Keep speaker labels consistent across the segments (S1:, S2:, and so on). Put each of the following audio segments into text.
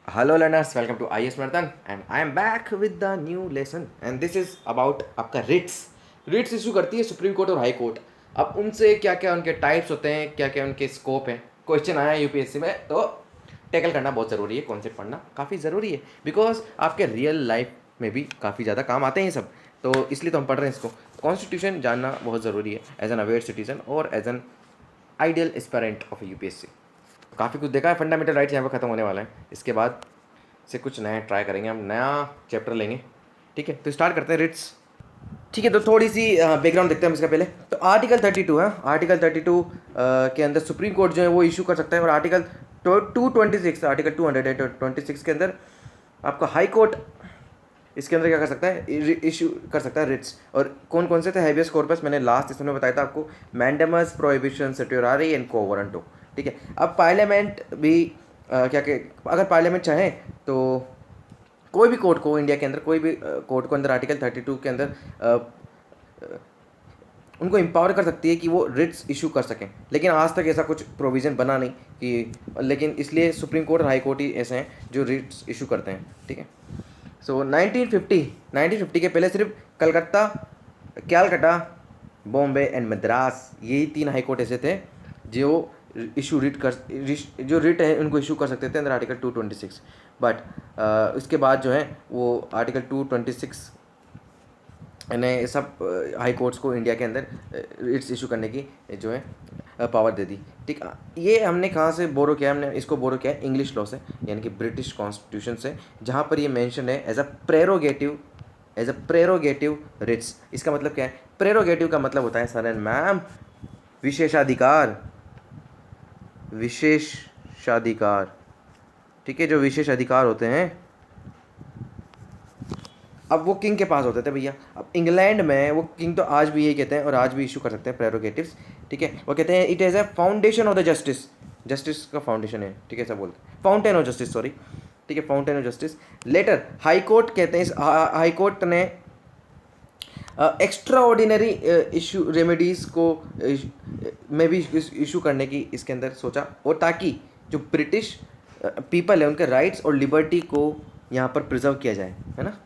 S1: Hello learners, welcome to IS Marathon and I am back with the new lesson and this is about आपका Ritz issue करती है supreme court और high court. अब उनसे क्या क्या उनके टाइप्स होते हैं, क्या क्या उनके स्कोप हैं। क्वेश्चन आया यूपीएससी में तो टैकल करना बहुत ज़रूरी है, कॉन्सेप्ट पढ़ना काफ़ी ज़रूरी है बिकॉज आपके रियल लाइफ में भी काफ़ी ज़्यादा काम आते हैं ये सब। तो इसलिए तो हम पढ़ रहे हैं इसको। कॉन्स्टिट्यूशन जानना बहुत ज़रूरी है एज एन अवेयर सिटीजन और as an ideal aspirant of UPSC. काफ़ी कुछ देखा है, फंडामेंटल राइट्स यहाँ पर ख़त्म होने वाला है। इसके बाद से कुछ नया ट्राई करेंगे, हम नया चैप्टर लेंगे। ठीक है, तो स्टार्ट करते हैं रिट्स। ठीक है, तो थोड़ी सी बैकग्राउंड देखते हैं हम इसका पहले। तो आर्टिकल 32 है, आर्टिकल 32 के अंदर सुप्रीम कोर्ट जो है वो इशू कर सकता है और आर्टिकल 226 आर्टिकल 226 के अंदर आपका हाई कोर्ट इसके अंदर क्या कर सकता है, इशू कर सकता है रिट्स। और कौन कौन से थे, हैबियस कॉर्पस मैंने लास्ट इसमें बताया था आपको, mandamus, prohibition, certiorari and quo warranto. ठीक है, अब पार्लियामेंट भी क्या के अगर पार्लियामेंट चाहे तो कोई भी कोर्ट को, इंडिया के अंदर कोई भी कोर्ट को अंदर आर्टिकल 32 के अंदर उनको एम्पावर कर सकती है कि वो रिट्स इशू कर सकें। लेकिन आज तक ऐसा कुछ प्रोविज़न बना नहीं कि, लेकिन इसलिए सुप्रीम कोर्ट और हाई कोर्ट ही ऐसे हैं जो रिट्स इशू करते हैं। ठीक है, सो 1950 के पहले सिर्फ कलकत्ता, कैलकटा, बॉम्बे एंड मद्रास, यही 3 हाई कोर्ट ऐसे थे जो इशू जो रिट है उनको इशू कर सकते थे अंदर आर्टिकल 226। बट इसके बाद जो है वो आर्टिकल 226 ने सब हाई कोर्ट्स को इंडिया के अंदर रिट्स इशू करने की जो है पावर दे दी। ठीक, ये हमने कहाँ से बोरो किया, हमने इसको बोरो किया इंग्लिश लॉ से, यानी कि ब्रिटिश कॉन्स्टिट्यूशन से, जहाँ पर ये मेंशन है एज अ प्रेरोगेटिव रिट्स। इसका मतलब क्या है, प्रेरोगेटिव का मतलब होता है सर एंड मैम विशेषाधिकार, विशेषाधिकार। ठीक है, जो विशेष अधिकार होते हैं अब वो किंग के पास होते थे भैया। अब इंग्लैंड में वो किंग तो आज भी यही कहते हैं और आज भी इशू कर सकते हैं प्रेरोगेटिव्स। ठीक है, वो कहते हैं it is a foundation of the justice, justice का फाउंडेशन है। ठीक है, ऐसा बोलते हैं, फाउंटेन ऑफ जस्टिस, सॉरी। ठीक है, fountain of justice. Later high court कहते हैं, इस हाई कोर्ट ने एक्स्ट्रा ऑर्डिनरी इशू रेमेडीज़ को में भी इशू करने की इसके अंदर सोचा, और ताकि जो ब्रिटिश पीपल है उनके राइट्स और लिबर्टी को यहाँ पर प्रिजर्व किया जाए, है ना।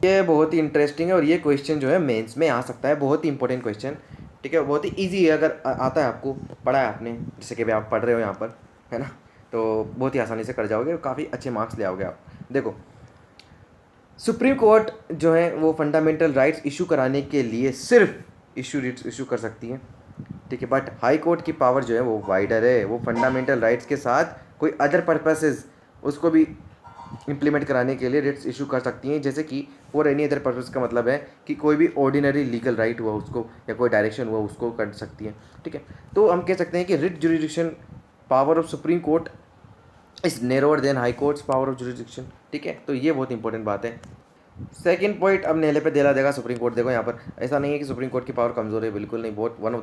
S1: ये बहुत ही इंटरेस्टिंग है और ये क्वेश्चन जो है मेंस में आ सकता है, बहुत ही इंपॉर्टेंट क्वेश्चन। ठीक है, बहुत ही इजी है, अगर आता है आपको, पढ़ा है आपने, जैसे कि भी आप पढ़ रहे हो यहाँ पर, है ना, तो बहुत ही आसानी से कर जाओगे और काफ़ी अच्छे मार्क्स ले आओगे आप। देखो, सुप्रीम कोर्ट जो है वो फंडामेंटल राइट्स इशू कराने के लिए सिर्फ इशू कर सकती है। ठीक है, बट हाई कोर्ट की पावर जो है वो वाइडर है, वो फंडामेंटल राइट्स के साथ कोई अदर पर्पसेस उसको भी इम्प्लीमेंट कराने के लिए रिट्स इशू कर सकती हैं, जैसे कि फॉर एनी अदर पर्पस का मतलब है कि कोई भी ऑर्डिनरी लीगल राइट हुआ उसको, या कोई डायरेक्शन हुआ उसको कर सकती हैं। ठीक है, तो हम कह सकते हैं कि writ jurisdiction power of supreme court is narrower than high courts power of jurisdiction. ठीक है, तो ये बहुत इंपॉर्टेंट बात है। सेकंड पॉइंट अब नेले पे देला देगा सुप्रीम कोर्ट। देखो यहाँ पर ऐसा नहीं है कि सुप्रीम कोर्ट की पावर कमज़ोर है, बिल्कुल नहीं, बहुत one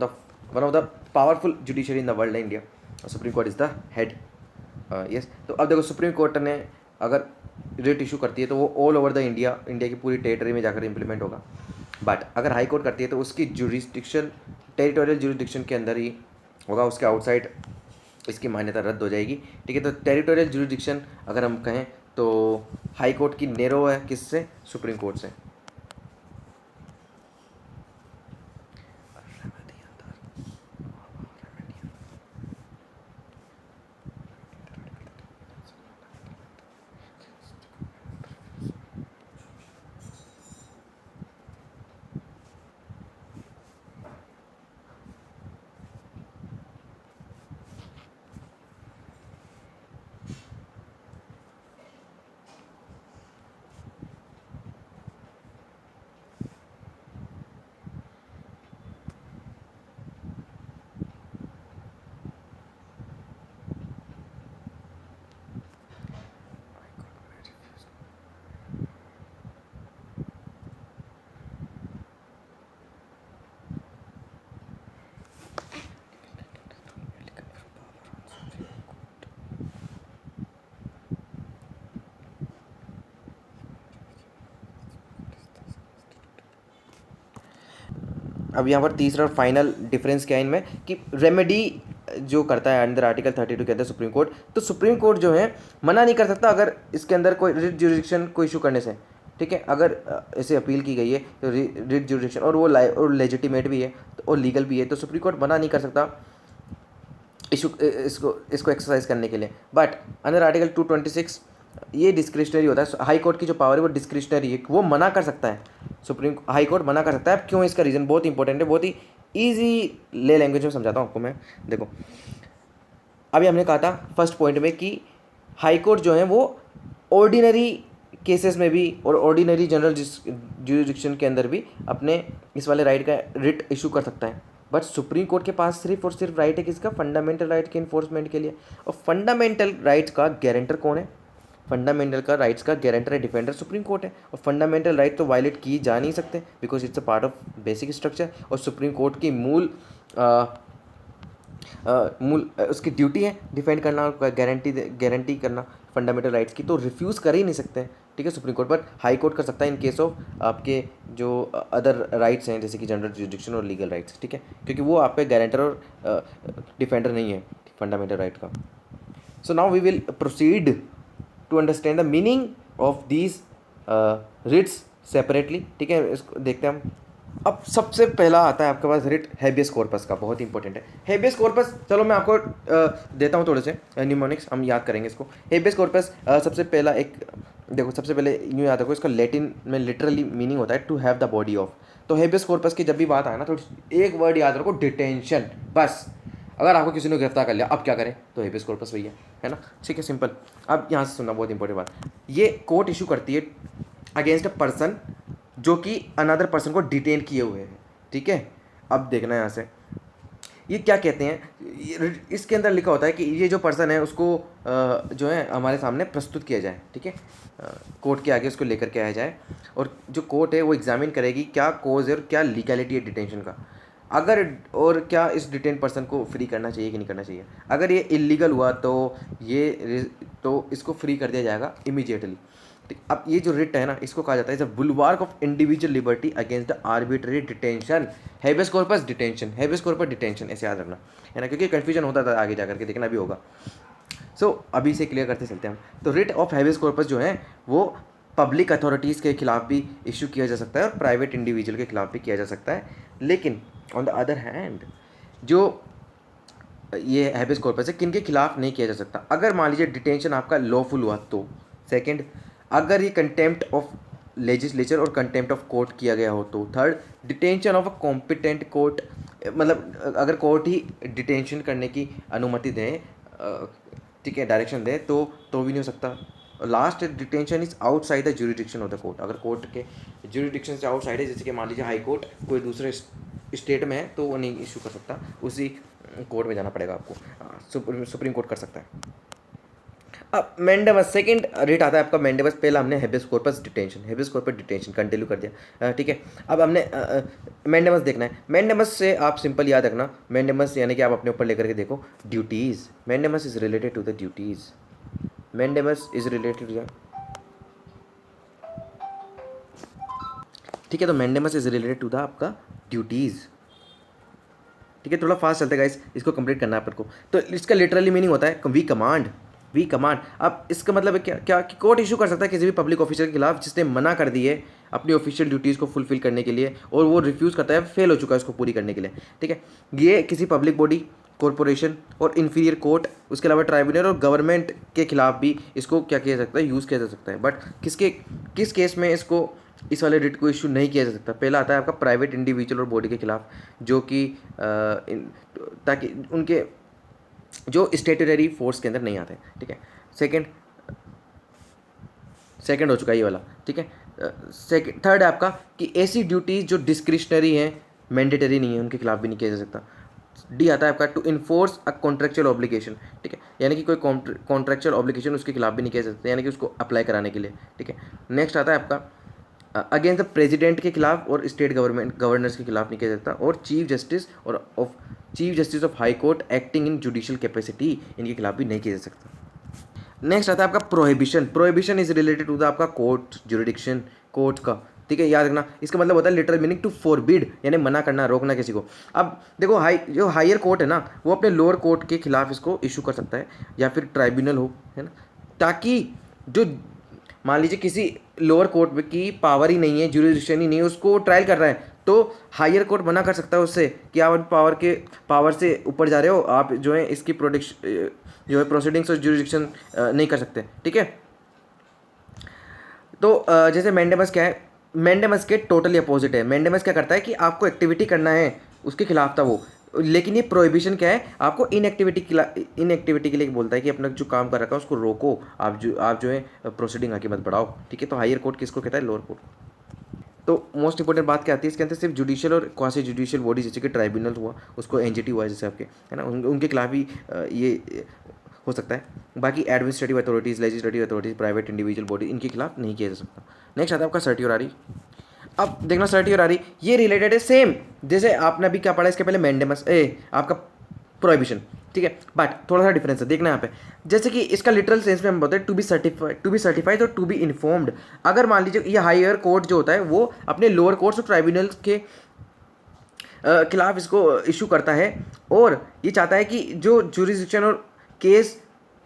S1: of the powerful judiciary in the world है India. Supreme court is the head. Yes, तो अब देखो सुप्रीम कोर्ट ने अगर रिट इशू करती है तो वो ऑल ओवर द इंडिया की पूरी टेरिटरी में जाकर इम्प्लीमेंट होगा। बट अगर हाई कोर्ट करती है तो उसकी जुरिस्डिक्शन टेरिटोरियल जुरिस्डिक्शन के अंदर ही होगा, उसके आउटसाइड इसकी मान्यता रद्द हो जाएगी। ठीक है, तो टेरिटोरियल जुरिस्डिक्शन अगर हम कहें तो हाई कोर्ट की नेरो है किससे, सुप्रीम कोर्ट से। अब यहाँ पर तीसरा और फाइनल डिफरेंस क्या है इनमें, कि रेमेडी जो करता है अंडर आर्टिकल 32 के अंदर सुप्रीम कोर्ट, तो सुप्रीम कोर्ट जो है मना नहीं कर सकता अगर इसके अंदर कोई रिट जुरिडिक्शन को इशू करने से, ठीक है। अगर ऐसे अपील की गई है तो रिट जुरिडिक्शन और वो और लेजिटिमेट भी है और लीगल भी है, तो सुप्रीम कोर्ट मना नहीं कर सकता इशू इसको एक्सरसाइज करने के लिए। बट अंडर आर्टिकल 226 ये डिस्क्रिशनरी होता है। हाई कोर्ट की जो पावर है वो डिस्क्रिशनरी है, वो मना कर सकता है, सुप्रीम हाई कोर्ट मना कर सकता है। अब क्यों, इसका रीज़न बहुत इंपॉर्टेंट है, बहुत ही ईजी ले लैंग्वेज में समझाता हूँ आपको मैं। देखो अभी हमने कहा था फर्स्ट पॉइंट में कि हाई कोर्ट जो है वो ऑर्डिनरी केसेस में भी और ऑर्डिनरी जनरल ज्यूरिडिक्शन के अंदर भी अपने इस वाले राइट का रिट इशू कर सकता है। बट सुप्रीम कोर्ट के पास सिर्फ और सिर्फ राइट है किसका, फंडामेंटल राइट के इन्फोर्समेंट के लिए। और फंडामेंटल राइट्स का गारंटर कौन है, फंडामेंटल का राइट्स का गारंटर है डिफेंडर सुप्रीम कोर्ट है। और फंडामेंटल राइट तो वायलेट की जा नहीं सकते because it's a part of basic structure. और सुप्रीम कोर्ट की मूल उसकी ड्यूटी है डिफेंड करना, गारंटी करना फंडामेंटल राइट्स की, तो रिफ्यूज़ कर ही नहीं सकते हैं, ठीक है supreme court. But high court कर सकता है इन केस ऑफ आपके जो अदर राइट्स हैं जैसे कि जनरल जुरिडिक्शन और लीगल राइट्स, ठीक है, क्योंकि वो आप पे गारंटर और डिफेंडर नहीं है फंडामेंटल राइट का। So now we will proceed to understand the meaning of these writs separately, ठीक है। इसको देखते हैं हम। अब सबसे पहला आता है आपके पास रिट हैबियस कॉर्पस का, बहुत इंपॉर्टेंट है हैबियस कॉर्पस। चलो मैं आपको देता हूँ थोड़े से न्यूमोनिक्स, हम याद करेंगे इसको। हैबियस कॉर्पस सबसे पहला एक देखो, सबसे पहले यूँ याद रखो, इसका लैटिन में लिटरली मीनिंग होता है to have the body of. तो हैबियस कॉर्पस की जब भी बात आए ना, तो एक वर्ड याद रखो, डिटेंशन। बस अगर आपको किसी ने गिरफ्तार कर लिया, अब क्या करें, तो हैबियस कॉर्पस वही है ना, ठीक है, सिंपल। अब यहाँ से सुनना बहुत इंपॉर्टेंट बात, ये कोर्ट इशू करती है अगेंस्ट अ पर्सन जो कि अनदर पर्सन को डिटेन किए हुए हैं, ठीक है। अब देखना है यहाँ से ये क्या कहते हैं, इसके अंदर लिखा होता है कि ये जो पर्सन है उसको जो है हमारे सामने प्रस्तुत किया जाए, ठीक है, कोर्ट के आगे उसको लेकर के आया जाए। और जो कोर्ट है वो एग्जामिन करेगी क्या कोज है और क्या लीगलिटी है डिटेंशन का, अगर और क्या इस डिटेन पर्सन को फ्री करना चाहिए कि नहीं करना चाहिए। अगर ये इलीगल हुआ तो इसको फ्री कर दिया जाएगा इमीडिएटली। अब ये जो रिट है ना, इसको कहा जाता है bulwark of individual liberty against the arbitrary detention. Habeas corpus detention, habeas corpus detention, ऐसे याद रखना है ना, क्योंकि कन्फ्यूजन होता था आगे जाकर के, देखना भी होगा। सो अभी से क्लियर करते चलते हैं हम। तो रिट ऑफ हैबियस कॉर्पस जो है वो पब्लिक अथॉरिटीज़ के खिलाफ भी इशू किया जा सकता है और प्राइवेट इंडिविजुअल के खिलाफ भी किया जा सकता है। लेकिन ऑन द अदर हैंड जो ये हैबियस कॉर्पस है किन के खिलाफ नहीं किया जा सकता, अगर मान लीजिए डिटेंशन आपका लॉफुल हुआ तो। सेकंड, अगर ये कंटेम्प्ट ऑफ लेजिस्लेचर और कंटेम्प्ट ऑफ कोर्ट किया गया हो तो। Third, detention of a competent court, मतलब अगर कोर्ट ही डिटेंशन करने की अनुमति दे, ठीक है, डायरेक्शन दे, तो भी नहीं हो सकता। Last, detention is outside the jurisdiction of the court, अगर कोर्ट के ज्यूरिडिक्शन से आउटसाइड है, जैसे कि मान लीजिए हाई कोर्ट कोई दूसरे स्टेट में है तो वो नहीं इशू कर सकता, उसी कोर्ट में जाना पड़ेगा आपको, सुप्रीम कोर्ट कर सकता है। अब मैंडेमस सेकंड रेट आता है आपका मैंडेमस। पहला हमने habeas corpus detention, habeas corpus detention continue कर दिया, ठीक है। अब हमने मैंडेमस देखना है। मैंडेमस से आप सिंपल याद रखना, मैंडेमस यानी कि आप अपने ऊपर लेकर के देखो, duties. Mandamus is related to the duties, mandamus is related to, ठीक है। तो mandamus is related to the आपका ड्यूटीज़, ठीक है। थोड़ा फास्ट चलते गाइस, इसको कंप्लीट करना है अपन को। तो इसका लिटरली मीनिंग होता है वी कमांड, वी कमांड। अब इसका मतलब है क्या कि कोर्ट इशू कर सकता है किसी भी पब्लिक ऑफिसर के खिलाफ जिसने मना कर दी है अपनी ऑफिशियल ड्यूटीज़ को फुलफिल करने के लिए, और वो रिफ्यूज़ करता है, फेल हो चुका है उसको पूरी करने के लिए, ठीक है। ये किसी पब्लिक बॉडी, कॉरपोरेशन और इन्फीरियर कोर्ट, उसके अलावा ट्राइब्यूनल और गवर्नमेंट के खिलाफ भी इसको क्या किया जा सकता है, यूज़ किया जा सकता है। बट किस केस में इसको, इस वाले रिट को इशू नहीं किया जा सकता। पहला आता है आपका प्राइवेट इंडिविजुअल और बॉडी के खिलाफ, जो कि ताकि उनके जो स्टेटरी फोर्स के अंदर नहीं आते, ठीक है। सेकंड हो चुका है ये वाला, ठीक है। थर्ड है आपका कि ऐसी ड्यूटीज जो डिस्क्रिशनरी हैं, मैंडेटरी नहीं है, उनके खिलाफ भी नहीं किया जा सकता। डी आता है आपका to enforce a contractual obligation, ठीक है, यानी कि कोई कॉन्ट्रेक्चुअल ऑब्लिगेशन उसके खिलाफ भी नहीं किया जा सकता, यानी कि उसको अप्लाई कराने के लिए, ठीक है। नेक्स्ट आता है आपका अगेंस्ट द प्रेसिडेंट के खिलाफ और स्टेट गवर्नर्स के खिलाफ नहीं किया जाता, और chief justice of high court acting in judicial capacity, इनके खिलाफ भी नहीं किया जा सकता। नेक्स्ट आता है आपका prohibition. Prohibition is related to the आपका कोर्ट ज्यूरिडिक्शन, कोर्ट का, ठीक है, याद रखना, इसका मतलब होता है लिटरल मीनिंग टू फॉरबिड, यानी मना करना, रोकना किसी को। अब देखो जो हायर कोर्ट है ना, वो अपने लोअर कोर्ट के खिलाफ इसको इशू कर सकता है, या फिर ट्राइब्यूनल हो, है ना, ताकि जो मान लीजिए किसी लोअर कोर्ट की पावर ही नहीं है, ज्यूरिडिक्शन ही नहीं है, उसको ट्रायल कर रहा है, तो हायर कोर्ट मना कर सकता है उससे कि आप पावर से ऊपर जा रहे हो, आप जो है इसकी प्रोटेक्शन जो है प्रोसीडिंग्स और ज्यूरिडिक्शन नहीं कर सकते, ठीक है। तो जैसे मैंडेमस क्या है, मैंडेमस के टोटली अपोजिट है। मैंडेमस क्या करता है कि आपको एक्टिविटी करना है, उसके खिलाफ था वो, लेकिन ये प्रोहिबिशन क्या है, आपको इनएक्टिविटी के लिए बोलता है कि अपना जो काम कर रखा है उसको रोको, आप जो है प्रोसीडिंग आगे मत बढ़ाओ, ठीक है। तो हायर कोर्ट किसको कहता है, लोअर कोर्ट। तो मोस्ट इंपॉर्टेंट बात क्या आती है इसके अंदर, सिर्फ जुडिशियल और क्वासी जुडिशियल बॉडी, जैसे कि ट्राइब्यूनल हुआ, उसको एनजीटी हुआ जैसे आपके, है ना, उनके खिलाफ ही ये हो सकता है। बाकी administrative authorities, legislative authorities, private individual body, इनके खिलाफ नहीं किया जा सकता। नेक्स्ट आता है आपका सर्टियोरारी। अब देखना सर्टियोरारी ये रिलेटेड है सेम, जैसे आपने अभी क्या पढ़ा इसके पहले, मैंडेमस आपका प्रोहिबिशन, ठीक है, बट थोड़ा सा डिफरेंस है, देखना यहाँ पे। जैसे कि इसका लिटरल सेंस में हम बोलते हैं टू बी सर्टिफाइड और टू बी इन्फॉर्म्ड। अगर मान लीजिए ये हायर कोर्ट जो होता है वो अपने लोअर कोर्ट्स और ट्राइब्यूनल्स के खिलाफ इसको इशू करता है, और ये चाहता है कि जो जुरिडिक्शन और केस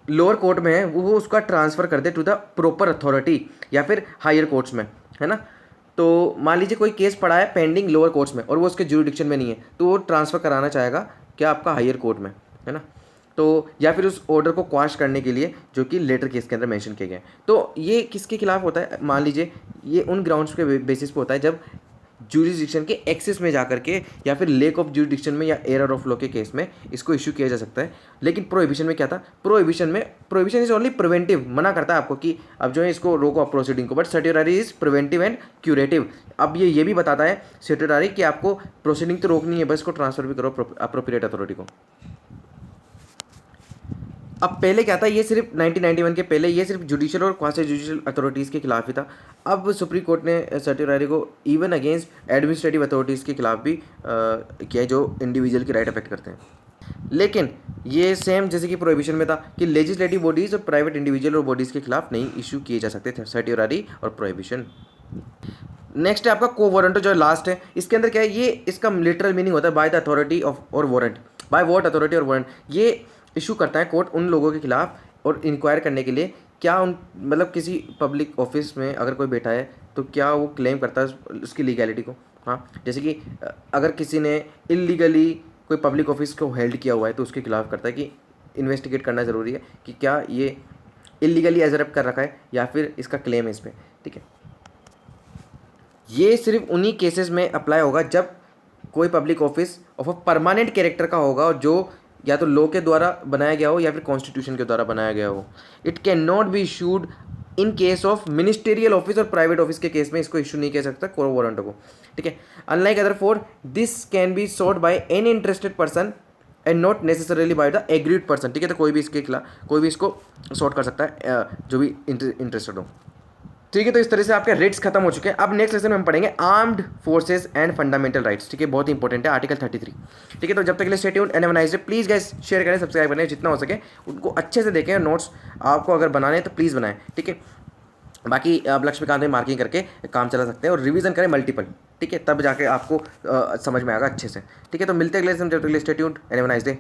S1: लोअर कोर्ट में है वो उसका ट्रांसफ़र कर दे टू द प्रॉपर अथॉरिटी या फिर हायर कोर्ट्स में, है ना। तो मान लीजिए कोई केस पड़ा है पेंडिंग लोअर कोर्ट्स में और वो उसके जुरिडिक्शन में नहीं है, तो वो ट्रांसफ़र कराना चाहेगा क्या, आपका हायर कोर्ट में, है ना। तो या फिर उस ऑर्डर को क्वाश करने के लिए जो कि लेटर केस के अंदर मेंशन किए गए हैं। तो ये किसके खिलाफ होता है, मान लीजिए ये उन ग्राउंड्स के बेसिस पे होता है जब जुरिडिक्शन के एक्सेस में जाकर के या फिर लेक ऑफ जुरिडिक्शन में या एरर ऑफ लॉ के केस में इसको इशू किया जा सकता है। लेकिन प्रोहिबिशन में क्या था, प्रोहिबिशन इज ओनली प्रिवेंटिव, मना करता है आपको कि अब जो है इसको रोको आप प्रोसीडिंग को, but certiorari is preventive and curative. अब ये भी बताता है सर्टियोरारी कि आपको प्रोसीडिंग तो रोकनी है, बस इसको ट्रांसफर भी करो अप्रोप्रिएट अथॉरिटी को। अब पहले क्या था, ये सिर्फ 1991 के पहले ये सिर्फ जुडिशियल और क्वासी जुडिशियल अथॉरिटीज़ के खिलाफ ही था। अब सुप्रीम कोर्ट ने सर्टियोरारी को इवन अगेंस्ट एडमिनिस्ट्रेटिव अथॉरिटीज़ के खिलाफ भी किया जो इंडिविजुअल की राइट अफेक्ट करते हैं। लेकिन ये सेम जैसे कि प्रोहिबिशन में था कि लेजिस्लेटिव बॉडीज़ और प्राइवेट इंडिविजुअल और बॉडीज़ के खिलाफ नहीं इशू किए जा सकते थे सर्टियोरारी और प्रोहिबिशन। नेक्स्ट है आपका को वारंट जो लास्ट है, इसके अंदर क्या है, ये इसका लिटरल मीनिंग होता है बाय द अथॉरिटी ऑफ और वारंट, बाय व्हाट अथॉरिटी और वारंट। ये इशू करता है कोर्ट उन लोगों के खिलाफ और इंक्वायर करने के लिए क्या उन मतलब किसी पब्लिक ऑफिस में अगर कोई बैठा है तो क्या वो क्लेम करता है उसकी लीगैलिटी को। हाँ, जैसे कि अगर किसी ने इलीगली कोई पब्लिक ऑफिस को हेल्ड किया हुआ है तो उसके खिलाफ करता है कि इन्वेस्टिगेट करना ज़रूरी है कि क्या ये इलीगली एजरप कर रखा है या फिर इसका क्लेम है इस पर, ठीक है। ये सिर्फ उन्हीं केसेस में अप्लाई होगा जब कोई public office of a permanent character का होगा और जो या तो लॉ के द्वारा बनाया गया हो या फिर कॉन्स्टिट्यूशन के द्वारा बनाया गया हो। It can not be issued in case of ministerial office और प्राइवेट ऑफिस के केस में इसको इशू नहीं कर सकता को वारंट को, ठीक है। Unlike other four this can be sought by any interested person and not necessarily by the agreed person, ठीक है। तो कोई भी इसके खिलाफ कोई भी इसको सॉर्ट कर सकता है जो भी इंटरेस्टेड हो, ठीक है। तो इस तरह से आपके रिट्स खत्म हो चुके हैं। अब नेक्स्ट लेसन में हम पढ़ेंगे armed forces and fundamental rights, ठीक है, बहुत ही इंपॉर्टेंट है आर्टिकल 33, ठीक है। तो जब तक के लिए stay tuned and have a nice day. Please guys share करें, सब्सक्राइब करें, जितना हो सके उनको अच्छे से देखें। नोट्स आपको अगर बनाने हैं तो प्लीज़ बनाएं, ठीक है। बाकी आप लक्ष्मीकांत में मार्किंग करके काम चला सकते हैं और रिवीजन करें मल्टीपल, ठीक है, तब जाके आपको समझ में आएगा अच्छे से, ठीक है। तो मिलते हैं अगले लेसन, जब तक के लिए stay tuned and have a nice day.